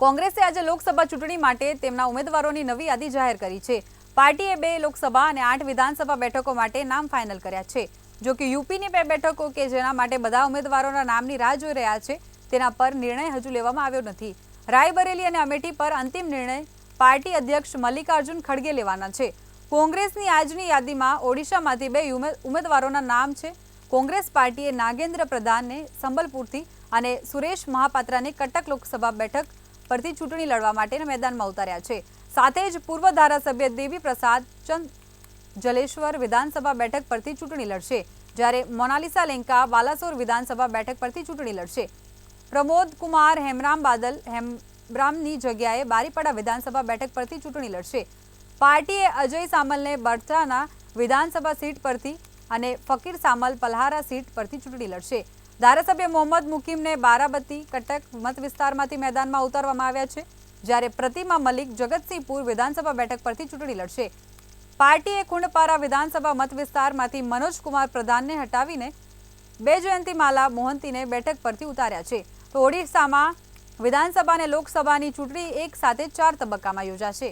કોંગ્રેસે આજે લોકસભા ચૂંટણી માટે તેમના ઉમેદવારોની નવી યાદી જાહેર કરી છે। પાર્ટીએ 2 લોકસભા અને 8 વિધાનસભા બેઠકો માટે નામ ફાઇનલ કર્યા છે। જો કે યુપીની 2 બેઠકો કે જેના માટે બધા ઉમેદવારોના નામની રાહ જોઈ રહ્યા છે તેના પર નિર્ણય હજુ લેવામાં આવ્યો નથી। રાયબરેલી અને અમેઠી પર અંતિમ નિર્ણય પાર્ટી અધ્યક્ષ મલ્લિકાર્જુન ખડગે લેવાના છે। કોંગ્રેસની આજની યાદીમાં ઓડિશામાંથી 2 ઉમેદવારોના નામ છે। કોંગ્રેસ પાર્ટીએ નાગેન્દ્ર પ્રધાનને સંબલપુરથી અને સુરેશ મહાપાત્રાને કટક લોકસભા બેઠક પરથી ચૂંટણી લડવા માટે મેદાનમાં ઉતાર્યા છે। સાથે જ પૂર્વ ધારાસભ્ય દેવી પ્રસાદ ચંદ જલેશ્વર વિધાનસભા બેઠક પરથી ચૂંટણી લડશે, જ્યારે મોનાલિસા લેંકા બાલાસોર વિધાનસભા બેઠક પરથી ચૂંટણી લડશે। પ્રમોદ કુમાર હેમરામ બાદલ હેમબ્રામની જગ્યાએ બારીપડા વિધાનસભા બેઠક પરથી ચૂંટણી લડશે। પાર્ટીએ અજય સામલને બરછાના વિધાનસભા સીટ પરથી અને ફકીર સામલ પલહારા સીટ પરથી ચૂંટણી લડશે। ધારાસભ્ય મોહમ્મદ મુકીમને બારાબતી કટક મત વિસ્તારમાંથી મેદાનમાં ઉતારવામાં આવ્યા છે, જ્યારે પ્રતિમા મલિક જગતસિંહપુર વિધાનસભા બેઠક પરથી ચૂંટણી લડશે। પાર્ટીએ કુંડપારા વિધાનસભા મત વિસ્તારમાંથી મનોજ કુમાર પ્રધાનને હટાવીને બેજયંતીમાલા મોહંતીને બેઠક પરથી ઉતાર્યા છે। તો ઓડિશામાં વિધાનસભા અને લોકસભાની ચૂંટણી એક સાથે 4 તબક્કામાં યોજાશે।